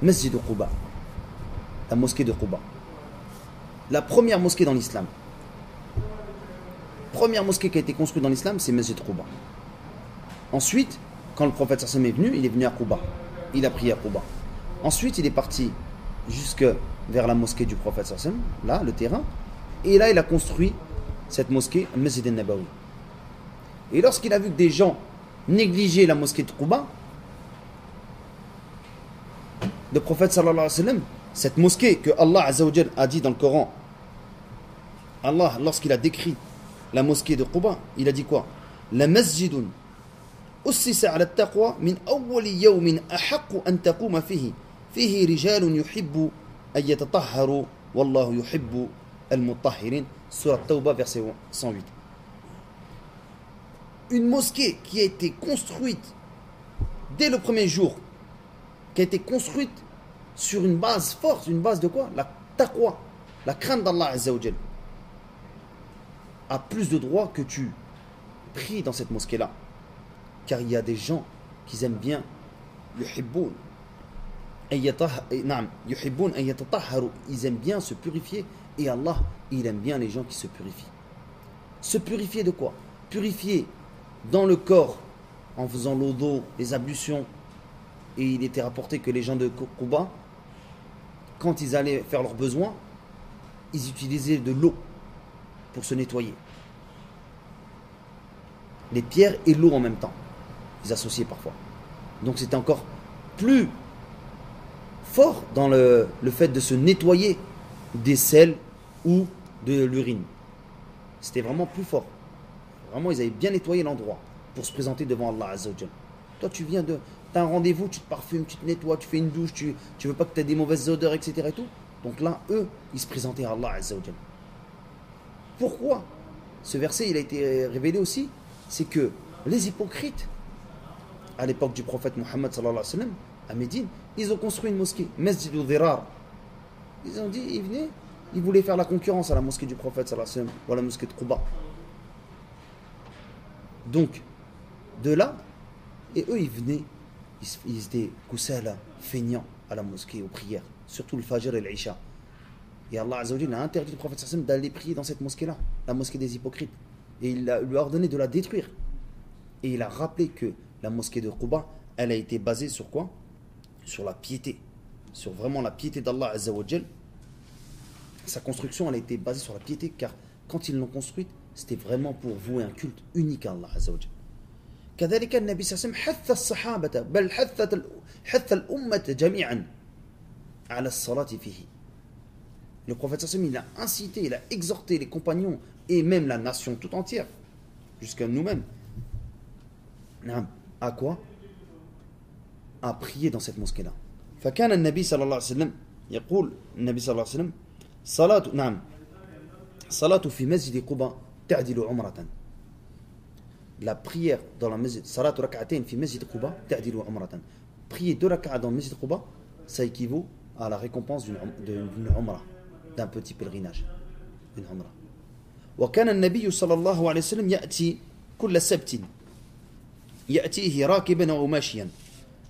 Masjid de Quba, la mosquée de Quba. La première mosquée dans l'islam. Première mosquée qui a été construite dans l'islam, c'est Masjid Quba. Ensuite, quand le prophète sallam est venu, il est venu à Quba. Il a prié à Quba. Ensuite, il est parti jusque vers la mosquée du prophète sallam, là, le terrain. Et là, il a construit cette mosquée, Masjid al-Nabawi. Et lorsqu'il a vu que des gens négligeaient la mosquée de Quba, le prophète sallallahu alayhi wa sallam, cette mosquée que Allah azza wa jal a dit dans le Coran, Allah, lorsqu'il a décrit la mosquée de Quba, il a dit quoi? La masjidun ussisa ala taqwa min awwali yawmin ahaqqu an taquma fihi rijalun yuhibbu an yatatahharu wallahu yuhibbu al-mutahhirin. Surat Tawbah, verset 108. Une mosquée qui a été construite dès le premier jour, qui a été construite sur une base forte, une base de quoi? La taqwa, la crainte d'Allah azza wa jal, a plus de droits que tu pries dans cette mosquée-là. Car il y a des gens qui aiment bien yuhibbun an yatatahharu, ils aiment bien se purifier, et Allah, il aime bien les gens qui se purifient. Se purifier de quoi? Purifier dans le corps en faisant l'odo, les ablutions. Et il était rapporté que les gens de Quba, quand ils allaient faire leurs besoins, ils utilisaient de l'eau pour se nettoyer. Les pierres et l'eau en même temps. Ils associaient parfois. Donc c'était encore plus fort dans le fait de se nettoyer des sels ou de l'urine. C'était vraiment plus fort. Vraiment, ils avaient bien nettoyé l'endroit pour se présenter devant Allah Azza wa Jal. Toi, tu viens de... Tu as un rendez-vous, tu te parfumes, tu te nettoies, tu fais une douche, tu veux pas que tu aies des mauvaises odeurs, etc. Et tout. Donc là, eux, ils se présentaient à Allah Azza wa Jal. Pourquoi ce verset, il a été révélé aussi? C'est que les hypocrites, à l'époque du prophète Muhammad sallallahu alayhi wa sallam, à Médine, ils ont construit une mosquée, Masjid al-Dhirar. Ils ont dit, ils venaient, ils voulaient faire la concurrence à la mosquée du prophète sallallahu alayhi wa sallam, ou à la mosquée de Quba. Donc, de là, et eux, ils venaient, ils étaient kusala, feignants à la mosquée, aux prières, surtout le Fajr et l'Isha. Et Allah Azza wa Jalla a interdit au prophète sallallahu alayhi wa sallam d'aller prier dans cette mosquée-là, la mosquée des hypocrites. Et il lui a ordonné de la détruire. Et il a rappelé que la mosquée de Quba, elle a été basée sur quoi? Sur la piété. Sur vraiment la piété d'Allah Azza wa Jal. Sa construction, elle a été basée sur la piété, car quand ils l'ont construite, c'était vraiment pour vouer un culte unique à Allah Azza wa Jal. كذلك النبي صلى الله عليه وسلم حث الصحابة بل حث الأمة جميعا على الصلاة فيه. Le prophète sallallahu alayhi wa sallam, il a incité, il a exhorté les compagnons et même la nation tout entière, jusqu'à nous-mêmes, à quoi? À prier dans cette mosquée-là. فكان النبي صلى الله عليه وسلم يقول النبي صلى الله عليه وسلم صلاة في مسجد قباء تعدل عمرة. La prière dans la masjid, salat rak'atayn fi masjid Quba ta'dilu umratan. Prier 2 rak'at dans le masjid Quba, ça équivaut à la récompense d'une umrah, d'un petit pèlerinage, une umrah. وكان النبي صلى الله عليه وسلم يأتي كل سبت يأتيه راكبا أو ماشيا.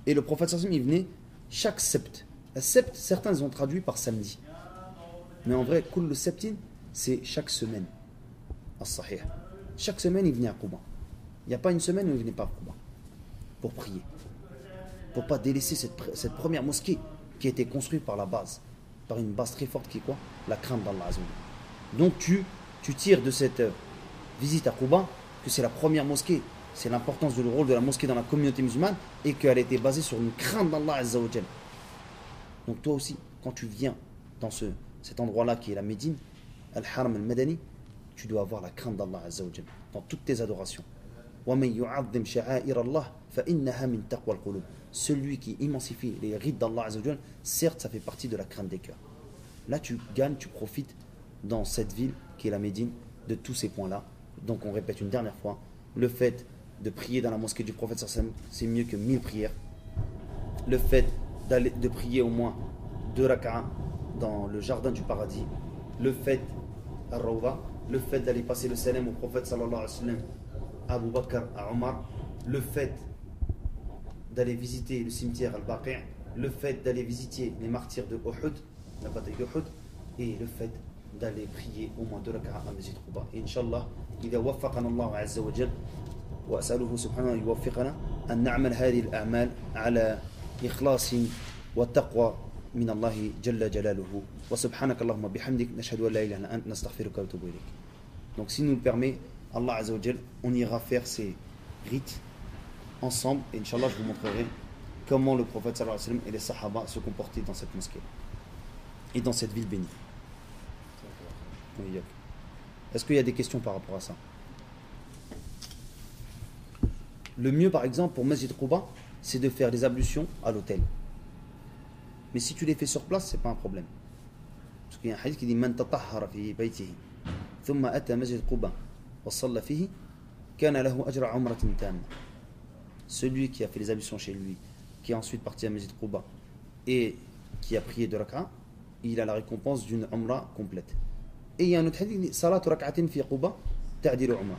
Et le prophète sallallahu alayhi wa sallam, il venait chaque sept. Le sept, certains ont traduit par samedi. Mais en vrai, كل سبت, c'est chaque semaine. As-sahih. Chaque semaine, il venait à Quba. Il n'y a pas une semaine où il ne venait pas à Quba pour prier. Pour ne pas délaisser cette première mosquée qui a été construite par la base. Par une base très forte qui est quoi? La crainte d'Allah Azza wa Jalla. Donc tu tires de cette visite à Quba que c'est la première mosquée. C'est l'importance du rôle de la mosquée dans la communauté musulmane et qu'elle a été basée sur une crainte d'Allah Azza wa Jalla. Donc toi aussi, quand tu viens dans cet endroit-là qui est la Médine, Al-Haram al-Madani, tu dois avoir la crainte d'Allah Azza wa Jalla dans toutes tes adorations. Celui qui immensifie les rites d'Allah Azza wa Jalla, certes ça fait partie de la crainte des cœurs. Là tu gagnes, tu profites dans cette ville qui est la Médine de tous ces points-là. Donc on répète une dernière fois, le fait de prier dans la mosquée du prophète sallallahu alayhi wa sallam, c'est mieux que 1000 prières. Le fait de prier au moins 2 rak'as dans le jardin du paradis, le fait al-Rawda, le fait d'aller passer le salam au prophète sallallahu alayhi wa sallam, à Abu Bakr, à Omar, le fait d'aller visiter le cimetière al-Baqi', le fait d'aller visiter les martyrs de Uhud, la bataille de Uhud, et le fait d'aller prier au moins 2 raka'a à Masjid Quba. Et Inch'Allah, إذا وفقنا الله عز وجل وأسأله سبحانه أن يوفقنا أن نعمل هذه الأعمال على إخلاص وتقوى من الله جل جلاله وسبحانك اللهم بحمدك نشهد أن لا إله إلا أنت نستغفرك ونتوب إليك. Donc si nous le permet, Allah Azza wa Jal, on ira faire ces rites ensemble et Inch'Allah je vous montrerai comment le prophète sallallahu alayhi wa sallam et les sahaba se comportaient dans cette mosquée et dans cette ville bénie. Oui, est-ce qu'il y a des questions par rapport à ça? Le mieux par exemple pour Masjid Quba, c'est de faire des ablutions à l'hôtel. Mais si tu les fais sur place, c'est pas un problème. Parce qu'il y a un hadith qui dit Man tatahhara fi baytihi thumma ata Masjid Quba wa salla fihi kana lahu ajra umratin tamma. Celui qui a fait les ablutions chez lui, qui est ensuite parti à Masjid Quba et qui a prié 2 rak'a, il a la récompense d'une umrah complète. Et il y a un autre hadith qui dit Salat rak'atin fi Quba ta'dilu umrah.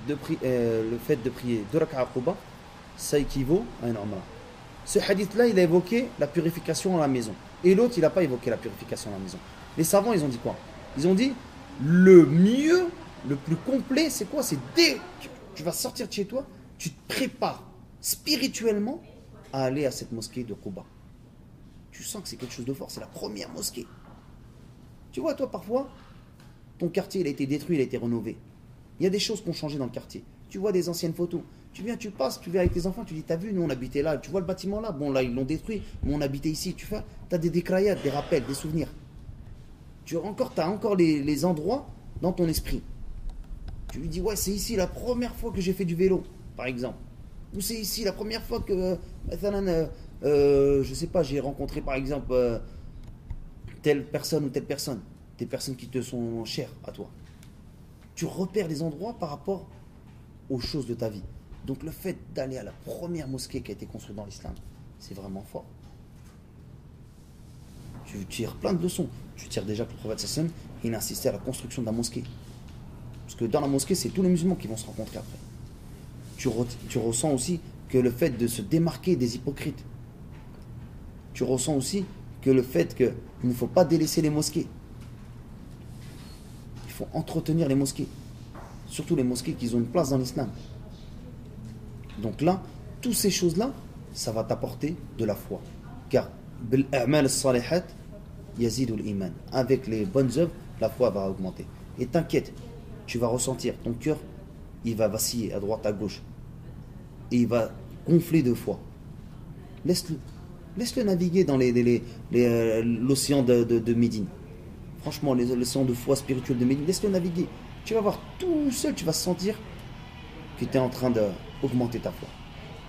Le fait de prier 2 rak'a à Quba, ça équivaut à une umrah. Ce hadith-là, il a évoqué la purification à la maison. Et l'autre, il n'a pas évoqué la purification à la maison. Les savants, ils ont dit quoi? Ils ont dit, le mieux, le plus complet, c'est quoi? C'est dès que tu vas sortir de chez toi, tu te prépares spirituellement à aller à cette mosquée de Quba. Tu sens que c'est quelque chose de fort, c'est la première mosquée. Tu vois, toi, parfois, ton quartier, il a été détruit, il a été rénové. Il y a des choses qui ont changé dans le quartier. Tu vois des anciennes photos. Tu viens, tu passes, tu viens avec tes enfants, tu dis, t'as vu, nous on habitait là, tu vois le bâtiment là, bon là ils l'ont détruit, mais on habitait ici, tu as des décraillades, des rappels, des souvenirs. Tu as encore les endroits dans ton esprit. Tu lui dis, ouais, c'est ici la première fois que j'ai fait du vélo, par exemple. Ou c'est ici la première fois que, je sais pas, j'ai rencontré par exemple telle personne ou telle personne, des personnes qui te sont chères à toi. Tu repères les endroits par rapport aux choses de ta vie. Donc le fait d'aller à la première mosquée qui a été construite dans l'islam, c'est vraiment fort. Tu tires plein de leçons. Tu tires déjà que le prophète sallam, il insistait à la construction de la mosquée. Parce que dans la mosquée, c'est tous les musulmans qui vont se rencontrer après. Tu ressens aussi que le fait de se démarquer des hypocrites. Tu ressens aussi que le fait qu'il ne faut pas délaisser les mosquées. Il faut entretenir les mosquées. Surtout les mosquées qui ont une place dans l'islam. Donc là, toutes ces choses-là, ça va t'apporter de la foi. Car avec les bonnes œuvres, la foi va augmenter. Et t'inquiète, tu vas ressentir, ton cœur, il va vaciller à droite, à gauche. Et il va gonfler de foi. Laisse-le naviguer dans l'océan de Médine. Franchement, l'océan de foi spirituelle de Médine, laisse-le naviguer. Tu vas voir tout seul, tu vas sentir que tu es en train d'augmenter ta foi.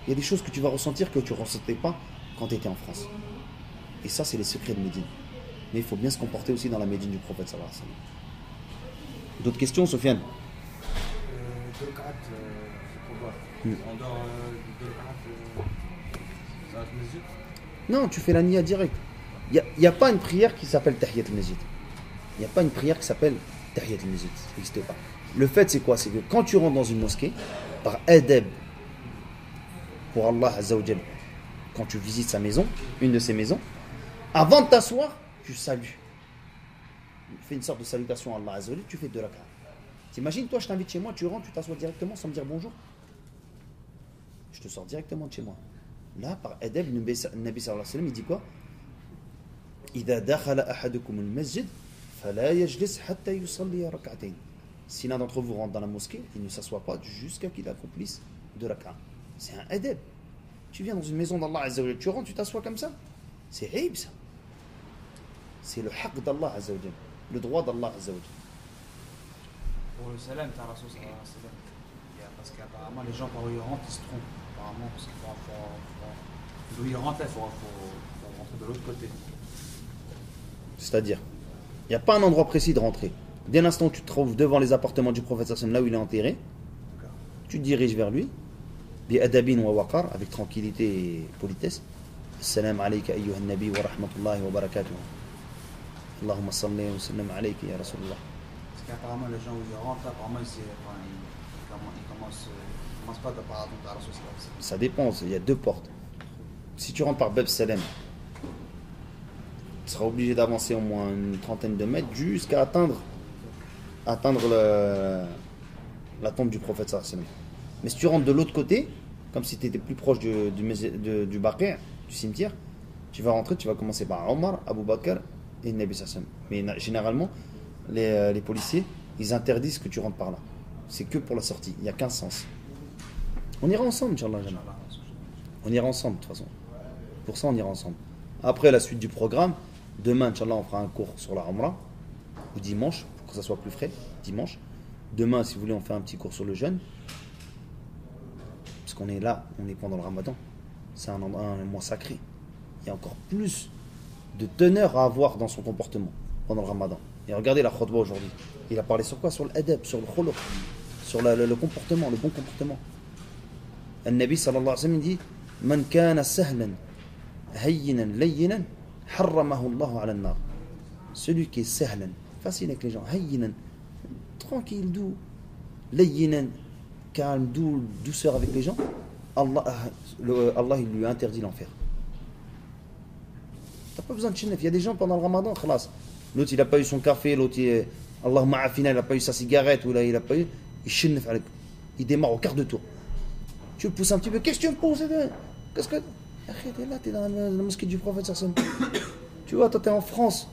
Il y a des choses que tu vas ressentir que tu ne ressentais pas quand tu étais en France. Et ça, c'est les secrets de Médine. Mais il faut bien se comporter aussi dans la Médine du prophète sallallahu alayhi wa sallam. D'autres questions, Sofiane? Deux rak'at, on dort deux rak'at, salat al-masjid. Non, tu fais la niya direct. Il n'y a pas une prière qui s'appelle Tahiyat al-Masjid. Il n'y a pas une prière qui s'appelle Tahiyat al-Masjid. Ça n'existe pas. Le fait, c'est quoi? C'est que quand tu rentres dans une mosquée, par adab pour Allah Azza wa Jal, quand tu visites sa maison, une de ses maisons, avant de t'asseoir, tu salues. Tu fais une sorte de salutation à Allah Azza wa Jal, tu fais 2 rak'at. T'imagines, toi, je t'invite chez moi, tu rentres, tu t'assois directement sans me dire bonjour. Je te sors directement de chez moi. Là, par adab, le Nabi sallallahu alayhi wa sallam, il dit quoi? إذا دخل أحدكم المسجد فلا يجلس حتى يصلي ركعتين. Si l'un d'entre vous rentre dans la mosquée, il ne s'assoit pas jusqu'à qu'il accomplisse 2 rak'at. C'est un adab. Tu viens dans une maison d'Allah Azza wa Jal, tu rentres, tu t'assois comme ça. C'est aïb ça. C'est le haqq d'Allah Azza wa Jal, le droit d'Allah Azza wa Jal. Pour le salam, tu as Rasul sallallahu alayhi wa sallam. Parce qu'apparemment, les gens, quand ils rentrent, ils se trompent. Apparemment, parce qu'il faut d'où ils rentrent, il faut rentrer de l'autre côté. C'est-à-dire, il n'y a pas un endroit précis de rentrer. Dès l'instant où tu te trouves devant les appartements du prophète sallallahu alayhi wa sallam, là où il est enterré, tu te diriges vers lui, bi adabin wa waqar, avec tranquillité et politesse. Assalamu alayka ayyuha nabi wa rahmatullahi wa barakatuh. Allahumma salli wa sallam alayka ya Rasulullah. Parce qu'apparemment, les gens où ils rentrent, apparemment, ils commencent pas par raconter à Rasul sallallahu alayhi wa sallam. Ça dépend, il y a 2 portes. Si tu rentres par Bab Salam, tu seras obligé d'avancer au moins une trentaine de mètres jusqu'à atteindre la tombe du prophète sallallahu alayhi wa sallam. Mais si tu rentres de l'autre côté, comme si tu étais plus proche du Baqi', du cimetière, tu vas rentrer, tu vas commencer par Omar, Abu Bakr et Nabi sallallahu alayhi wa sallam. Mais généralement, les policiers, ils interdisent que tu rentres par là. C'est que pour la sortie, il n'y a qu'un sens. On ira ensemble, Inch'Allah. On ira ensemble, de toute façon. Pour ça, on ira ensemble. Après, la suite du programme, demain, Inch'Allah, on fera un cours sur la Umrah, ou dimanche, pour que ça soit plus frais, dimanche. Demain, si vous voulez, on fait un petit cours sur le jeûne. Parce qu'on est là, on est pendant le Ramadan. C'est un mois sacré. Il y a encore plus de teneur à avoir dans son comportement pendant le Ramadan. Et regardez la khutbah aujourd'hui. Il a parlé sur quoi? Sur l'adab, sur le khuluq, sur le comportement, le bon comportement. Le Nabi sallallahu alayhi wa sallam dit Man kana sahlan, hayyinan, layyinan, harramahu Allah ala an-nar. Celui qui est sahlan, facile avec les gens, hayyinan, tranquille, doux, layyinan, calme, douceur avec les gens, Allah il lui a interdit l'enfer. T'as pas besoin de chinef. Il y a des gens pendant le Ramadan, khalas. L'autre il n'a pas eu son café, l'autre Allah ma'afina, il n'a pas eu sa cigarette, ou là il n'a pas eu, il chinef avec. Il démarre au quart de tour. Tu le pousses un petit peu, qu'est-ce que tu me pousses? Qu'est-ce que. T'es là, t'es dans la mosquée du prophète sallallahu alayhi wa sallam. Tu vois, toi t'es en France,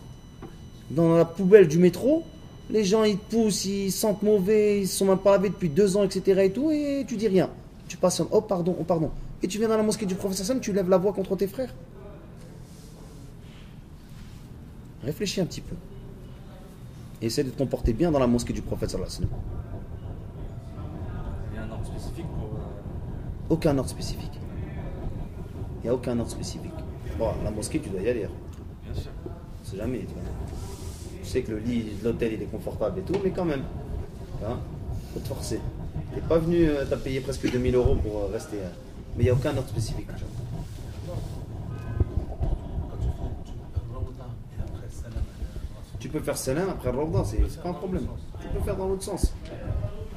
dans la poubelle du métro, les gens ils te poussent, ils sentent mauvais, ils sont même pas lavés depuis 2 ans, etc. et tout, et tu dis rien. Tu passes, oh pardon, oh pardon. Et tu viens dans la mosquée du prophète sallallahu alayhi wa sallam, tu lèves la voix contre tes frères. Réfléchis un petit peu. Et essaie de te comporter bien dans la mosquée du prophète sallallahu alayhi wa sallam. Il y a un ordre spécifique pour. Aucun ordre spécifique. Il n'y a aucun ordre spécifique. Bon, la mosquée, tu dois y aller. Bien sûr. On sait jamais. Tu sais que le lit de l'hôtel, il est confortable et tout, mais quand même. Hein, faut te forcer. T'es pas venu, t'as payé presque 2000 € pour rester. Mais il n'y a aucun ordre spécifique. Tu peux faire salam après le Rawda, c'est pas un problème. Tu peux faire dans l'autre sens.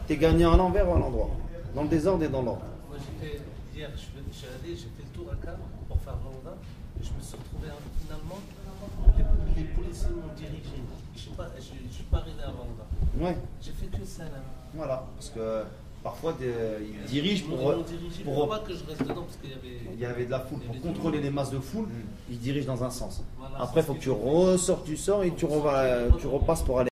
T'es gagné à l'envers ou à l'endroit. Dans le désordre et dans l'ordre. Moi hier, je suis allé, j'ai fait le tour à Cannes pour faire Rawda et je me suis retrouvé finalement, les policiers m'ont dirigé. Je suis pas arrivé à Rawda. Ouais. J'ai fait que salam. Voilà, parce que parfois ils dirigent pour pas que je reste dedans parce qu'il y avait de la foule. Pour contrôler les masses de foule, ils dirigent dans un sens. Voilà, après, il faut que tu ressors, tu sors et tu repasses pour aller.